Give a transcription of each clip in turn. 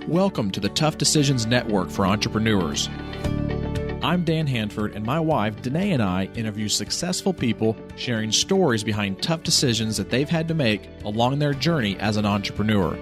Welcome to the Tough Decisions Network for Entrepreneurs. I'm Dan Handford, and my wife, Dennae, and I interview successful people sharing stories behind tough decisions that they've had to make along their journey as an entrepreneur.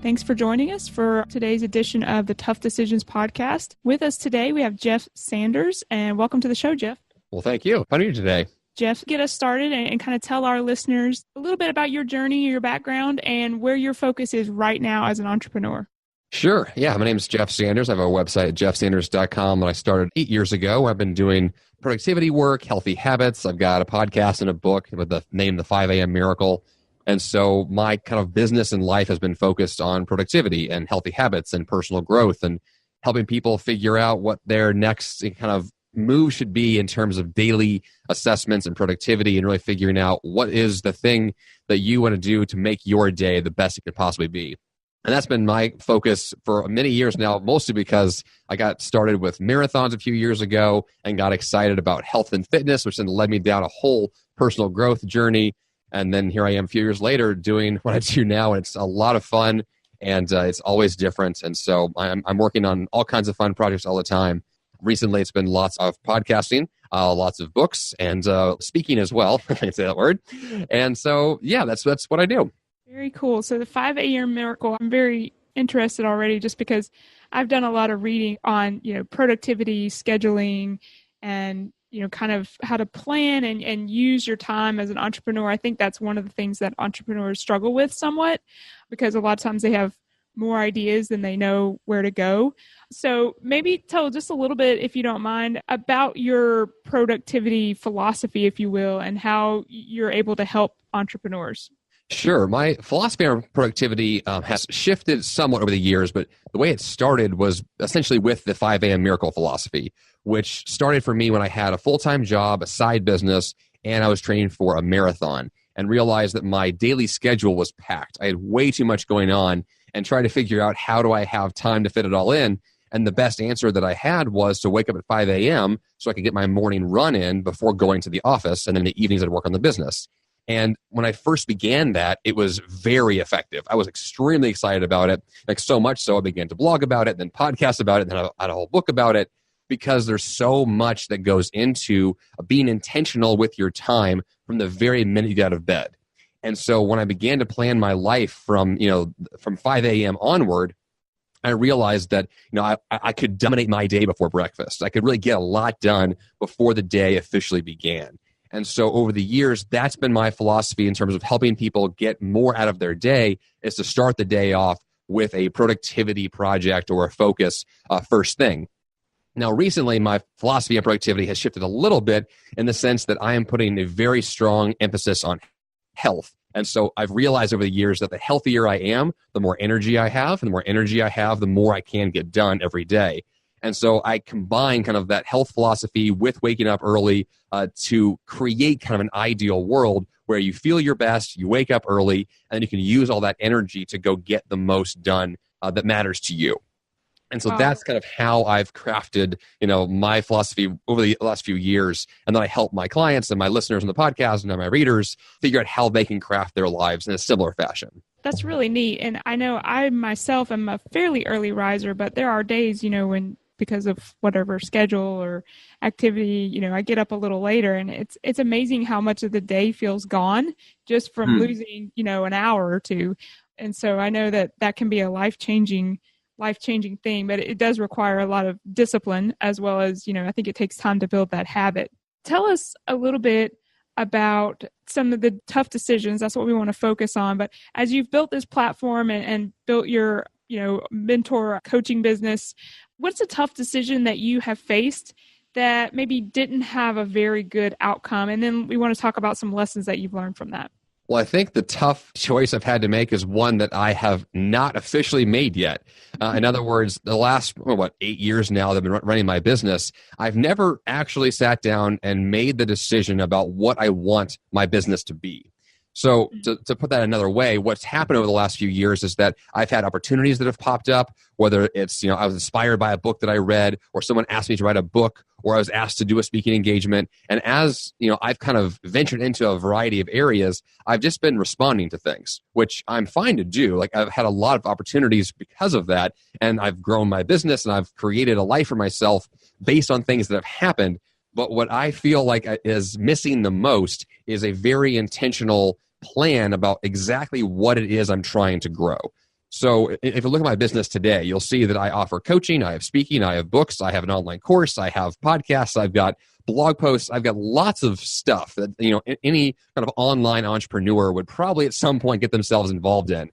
Thanks for joining us for today's edition of the Tough Decisions podcast. With us today, we have Jeff Sanders, and welcome to the show, Jeff. Well, thank you. How are you today? Jeff, get us started and kind of tell our listeners a little bit about your journey, your background, and where your focus is right now as an entrepreneur. Sure. Yeah, my name is Jeff Sanders. I have a website at jeffsanders.com that I started 8 years ago. I've been doing productivity work, healthy habits. I've got a podcast and a book with the name The 5 a.m. Miracle. And so my kind of business and life has been focused on productivity and healthy habits and personal growth and helping people figure out what their next kind of move should be in terms of daily assessments and productivity, and really figuring out what is the thing that you want to do to make your day the best it could possibly be. And that's been my focus for many years now, mostly because I got started with marathons a few years ago and got excited about health and fitness, which then led me down a whole personal growth journey. And then here I am a few years later doing what I do now, and it's a lot of fun, and it's always different. And so I'm working on all kinds of fun projects all the time. Recently, it's been lots of podcasting, lots of books, and speaking as well. I can say that word. And so, yeah, that's what I do. Very cool. So the 5 a.m. Miracle, I'm very interested already just because I've done a lot of reading on, productivity, scheduling, and, kind of how to plan and use your time as an entrepreneur. I think that's one of the things that entrepreneurs struggle with somewhat, because a lot of times they have more ideas than they know where to go. So maybe tell just a little bit, if you don't mind, about your productivity philosophy, if you will, and how you're able to help entrepreneurs. Sure. My philosophy on productivity has shifted somewhat over the years, but the way it started was essentially with the 5 a.m. Miracle philosophy, which started for me when I had a full-time job, a side business, and I was training for a marathon, and realized that my daily schedule was packed. I had way too much going on, and trying to figure out how do I have time to fit it all in. And the best answer that I had was to wake up at 5 a.m. so I could get my morning run in before going to the office, and then in the evenings I'd work on the business. And when I first began that, it was very effective. I was extremely excited about it, like so much so I began to blog about it, then podcast about it, then I had a whole book about it, because there's so much that goes into being intentional with your time from the very minute you get out of bed. And so when I began to plan my life from 5 a.m. onward, I realized that I could dominate my day before breakfast. I could really get a lot done before the day officially began. And so over the years, that's been my philosophy in terms of helping people get more out of their day, is to start the day off with a productivity project or a focus first thing. Now, recently, my philosophy on productivity has shifted a little bit in the sense that I am putting a very strong emphasis on health. And so I've realized over the years that the healthier I am, the more energy I have, and the more energy I have, the more I can get done every day. And so I combine kind of that health philosophy with waking up early to create kind of an ideal world where you feel your best, you wake up early, and you can use all that energy to go get the most done that matters to you. And so that's kind of how I've crafted, my philosophy over the last few years. And then I help my clients and my listeners on the podcast and my readers figure out how they can craft their lives in a similar fashion. That's really neat. And I know I myself am a fairly early riser, but there are days, when because of whatever schedule or activity, I get up a little later, and it's amazing how much of the day feels gone just from losing, an hour or two. And so I know that can be a life-changing thing, but it does require a lot of discipline, as well as, I think it takes time to build that habit. Tell us a little bit about some of the tough decisions. That's what we want to focus on. But as you've built this platform and built your, mentor coaching business, what's a tough decision that you have faced that maybe didn't have a very good outcome? And then we want to talk about some lessons that you've learned from that. Well, I think the tough choice I've had to make is one that I have not officially made yet. In other words, the last, 8 years now that I've been running my business, I've never actually sat down and made the decision about what I want my business to be. So to put that another way, what's happened over the last few years is that I've had opportunities that have popped up, whether it's, I was inspired by a book that I read, or someone asked me to write a book, or I was asked to do a speaking engagement. And as, I've kind of ventured into a variety of areas, I've just been responding to things, which I'm fine to do. Like, I've had a lot of opportunities because of that, and I've grown my business and I've created a life for myself based on things that have happened. But what I feel like is missing the most is a very intentional plan about exactly what it is I'm trying to grow. So if you look at my business today, you'll see that I offer coaching, I have speaking, I have books, I have an online course, I have podcasts, I've got blog posts, I've got lots of stuff that, any kind of online entrepreneur would probably at some point get themselves involved in.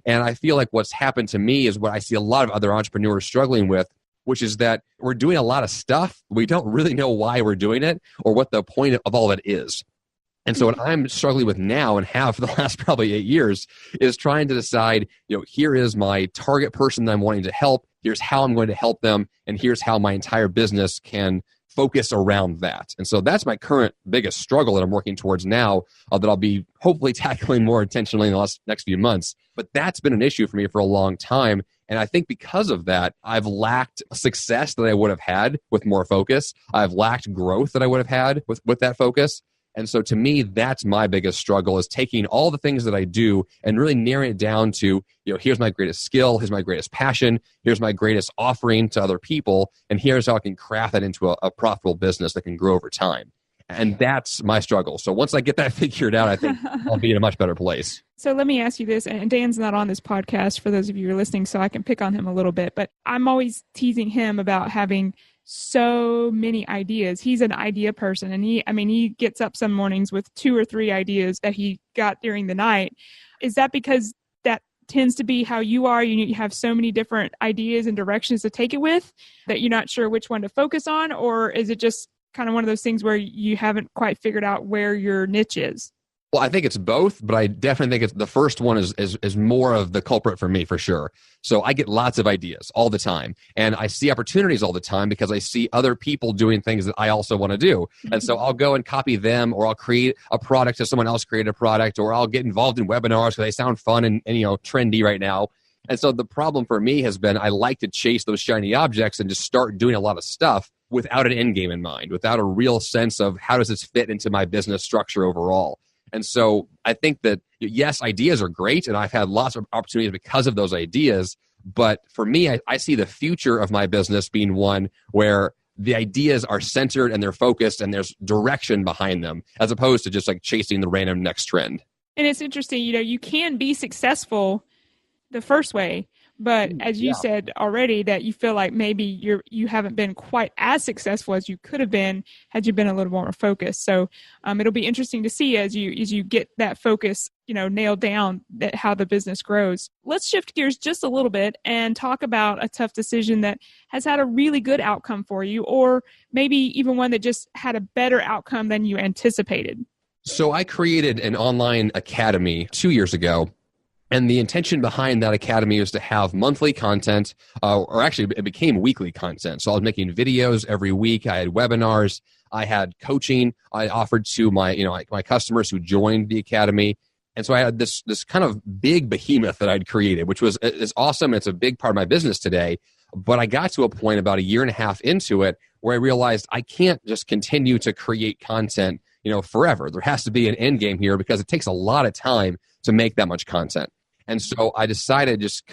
And I feel like what's happened to me is what I see a lot of other entrepreneurs struggling with, which is that we're doing a lot of stuff. We don't really know why we're doing it or what the point of all of it is. And so what I'm struggling with now, and have for the last probably 8 years, is trying to decide, here is my target person that I'm wanting to help. Here's how I'm going to help them. And here's how my entire business can focus around that. And so that's my current biggest struggle that I'm working towards now, that I'll be hopefully tackling more intentionally in the next few months. But that's been an issue for me for a long time. And I think because of that, I've lacked success that I would have had with more focus. I've lacked growth that I would have had with that focus. And so to me, that's my biggest struggle, is taking all the things that I do and really narrowing it down to, here's my greatest skill, here's my greatest passion, here's my greatest offering to other people, and here's how I can craft that into a profitable business that can grow over time. And that's my struggle. So once I get that figured out, I think I'll be in a much better place. So let me ask you this, and Dan's not on this podcast for those of you who are listening, so I can pick on him a little bit, but I'm always teasing him about having so many ideas. He's an idea person, and he gets up some mornings with 2 or 3 ideas that he got during the night. Is that because that tends to be how you are? You have so many different ideas and directions to take it with that you're not sure which one to focus on? Or is it just kind of one of those things where you haven't quite figured out where your niche is? Well, I think it's both, but I definitely think the first one is more of the culprit for me, for sure. So I get lots of ideas all the time, and I see opportunities all the time because I see other people doing things that I also want to do. And so I'll go and copy them, or I'll create a product as someone else created a product, or I'll get involved in webinars because they sound fun and trendy right now. And so the problem for me has been I like to chase those shiny objects and just start doing a lot of stuff without an end game in mind, without a real sense of how does this fit into my business structure overall. And so I think that, yes, ideas are great, and I've had lots of opportunities because of those ideas. But for me, I see the future of my business being one where the ideas are centered and they're focused and there's direction behind them, as opposed to just like chasing the random next trend. And it's interesting, you can be successful the first way, but as you said already, that you feel like maybe you haven't been quite as successful as you could have been had you been a little more focused. So it'll be interesting to see as you get that focus, nailed down, that how the business grows. Let's shift gears just a little bit and talk about a tough decision that has had a really good outcome for you, or maybe even one that just had a better outcome than you anticipated. So I created an online academy 2 years ago. And the intention behind that academy was to have monthly content, or actually it became weekly content. So I was making videos every week. I had webinars. I had coaching I offered to my customers who joined the academy. And so I had this kind of big behemoth that I'd created, which is awesome. It's a big part of my business today. But I got to a point about 1.5 years into it where I realized I can't just continue to create content, forever. There has to be an end game here because it takes a lot of time to make that much content. And so I decided just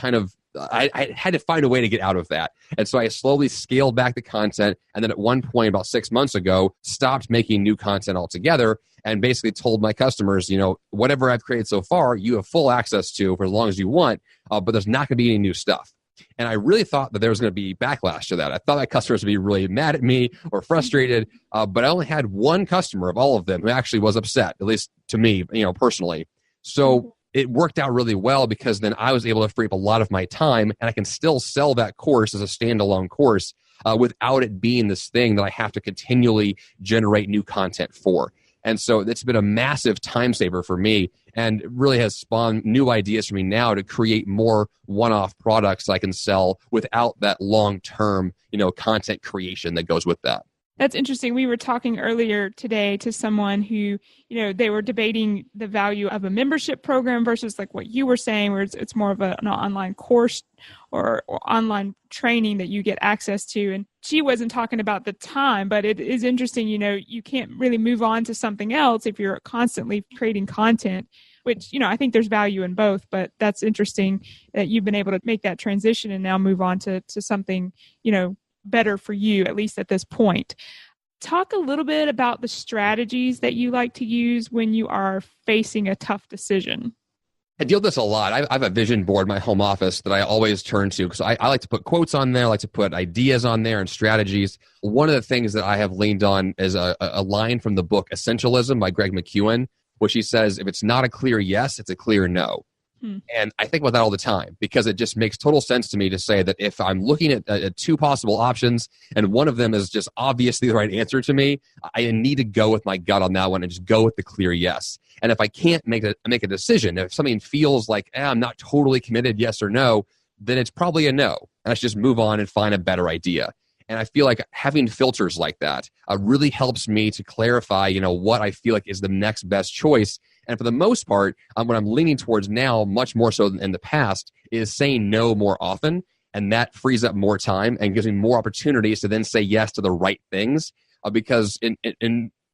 I had to find a way to get out of that. And so I slowly scaled back the content. And then at one point, about 6 months ago, stopped making new content altogether and basically told my customers, whatever I've created so far, you have full access to for as long as you want, but there's not going to be any new stuff. And I really thought that there was going to be backlash to that. I thought my customers would be really mad at me or frustrated, but I only had one customer of all of them who actually was upset, at least to me, personally. So it worked out really well because then I was able to free up a lot of my time, and I can still sell that course as a standalone course without it being this thing that I have to continually generate new content for. And so it's been a massive time saver for me, and it really has spawned new ideas for me now to create more one-off products I can sell without that long-term, content creation that goes with that. That's interesting. We were talking earlier today to someone who, they were debating the value of a membership program versus like what you were saying, where it's more of an online course or online training that you get access to. And she wasn't talking about the time, but it is interesting, you can't really move on to something else if you're constantly creating content, which, I think there's value in both, but that's interesting that you've been able to make that transition and now move on to something, better for you, at least at this point. Talk a little bit about the strategies that you like to use when you are facing a tough decision. I deal with this a lot. I have a vision board in my home office that I always turn to because I like to put quotes on there. I like to put ideas on there and strategies. One of the things that I have leaned on is a line from the book Essentialism by Greg McKeown, which he says, if it's not a clear yes, it's a clear no. And I think about that all the time because it just makes total sense to me to say that if I'm looking at two possible options and one of them is just obviously the right answer to me, I need to go with my gut on that one and just go with the clear yes. And if I can't make a decision, if something feels like I'm not totally committed, yes or no, then it's probably a no. And I should just move on and find a better idea. And I feel like having filters like that really helps me to clarify, what I feel like is the next best choice. And for the most part, what I'm leaning towards now, much more so than in the past, is saying no more often. And that frees up more time and gives me more opportunities to then say yes to the right things. Because in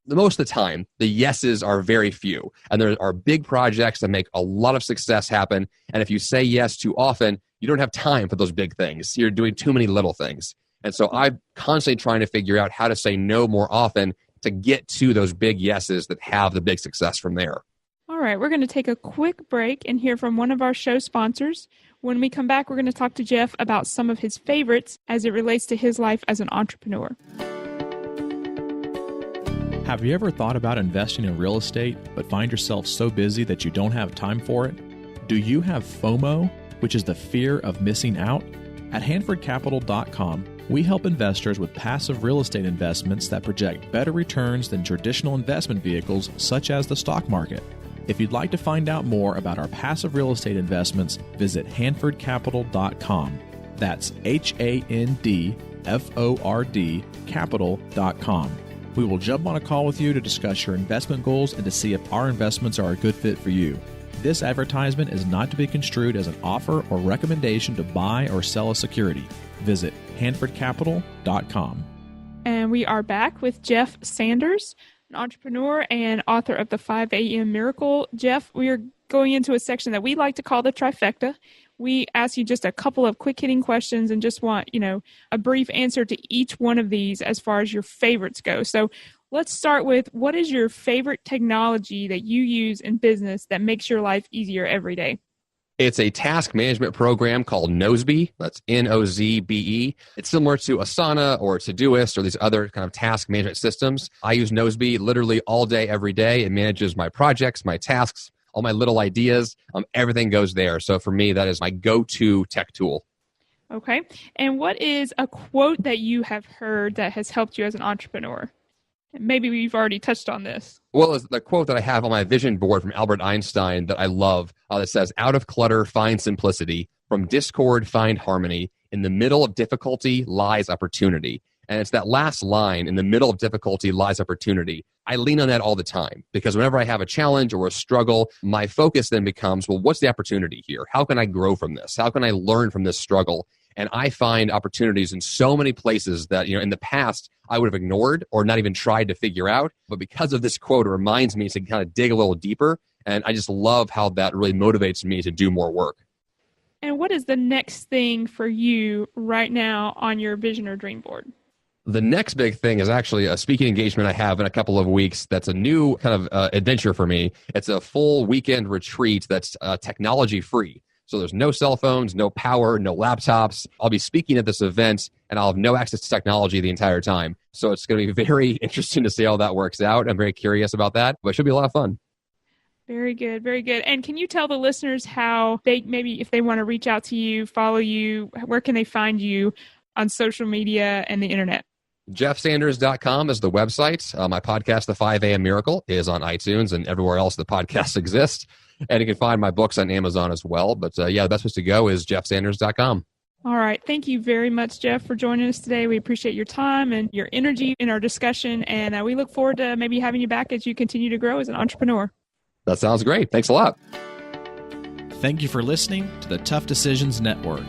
the most of the time, the yeses are very few. And there are big projects that make a lot of success happen. And if you say yes too often, you don't have time for those big things. You're doing too many little things. And so I'm constantly trying to figure out how to say no more often to get to those big yeses that have the big success from there. All right, we're going to take a quick break and hear from one of our show sponsors. When we come back, we're going to talk to Jeff about some of his favorites as it relates to his life as an entrepreneur. Have you ever thought about investing in real estate, but find yourself so busy that you don't have time for it? Do you have FOMO, which is the fear of missing out? At HanfordCapital.com, we help investors with passive real estate investments that project better returns than traditional investment vehicles such as the stock market. If you'd like to find out more about our passive real estate investments, visit HanfordCapital.com. That's HANDFORD Capital.com. We will jump on a call with you to discuss your investment goals and to see if our investments are a good fit for you. This advertisement is not to be construed as an offer or recommendation to buy or sell a security. Visit HanfordCapital.com. And we are back with Jeff Sanders, an entrepreneur and author of the 5 a.m. Miracle. Jeff, we are going into a section that we like to call the Trifecta. We ask you just a couple of quick hitting questions and just want, a brief answer to each one of these as far as your favorites go. So let's start with, what is your favorite technology that you use in business that makes your life easier every day? It's a task management program called Nozbe. That's Nozbe. It's similar to Asana or Todoist or these other kind of task management systems. I use Nozbe literally all day, every day. It manages my projects, my tasks, all my little ideas. Everything goes there. So for me, that is my go-to tech tool. Okay. And what is a quote that you have heard that has helped you as an entrepreneur? Maybe we've already touched on this. Well, it's the quote that I have on my vision board from Albert Einstein that I love that says, out of clutter, find simplicity. From discord, find harmony. In the middle of difficulty lies opportunity. And it's that last line, in the middle of difficulty lies opportunity. I lean on that all the time because whenever I have a challenge or a struggle, my focus then becomes, well, what's the opportunity here? How can I grow from this? How can I learn from this struggle? And I find opportunities in so many places that, in the past, I would have ignored or not even tried to figure out. But because of this quote, it reminds me to kind of dig a little deeper. And I just love how that really motivates me to do more work. And what is the next thing for you right now on your vision or dream board? The next big thing is actually a speaking engagement I have in a couple of weeks. That's a new kind of adventure for me. It's a full weekend retreat that's technology free. So there's no cell phones, no power, no laptops. I'll be speaking at this event and I'll have no access to technology the entire time. So it's going to be very interesting to see how that works out. I'm very curious about that, but it should be a lot of fun. Very good. Very good. And can you tell the listeners how they, maybe if they want to reach out to you, follow you, where can they find you on social media and the internet? JeffSanders.com is the website. My podcast, The 5 a.m. Miracle, is on iTunes and everywhere else the podcasts exist. And you can find my books on Amazon as well. But the best place to go is JeffSanders.com. All right. Thank you very much, Jeff, for joining us today. We appreciate your time and your energy in our discussion, and we look forward to maybe having you back as you continue to grow as an entrepreneur. That sounds great. Thanks a lot. Thank you for listening to the Tough Decisions Network.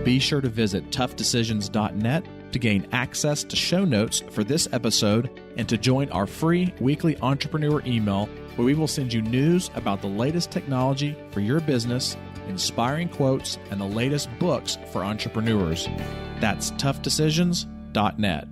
Be sure to visit toughdecisions.net to gain access to show notes for this episode and to join our free weekly entrepreneur email where we will send you news about the latest technology for your business, inspiring quotes, and the latest books for entrepreneurs. That's toughdecisions.net.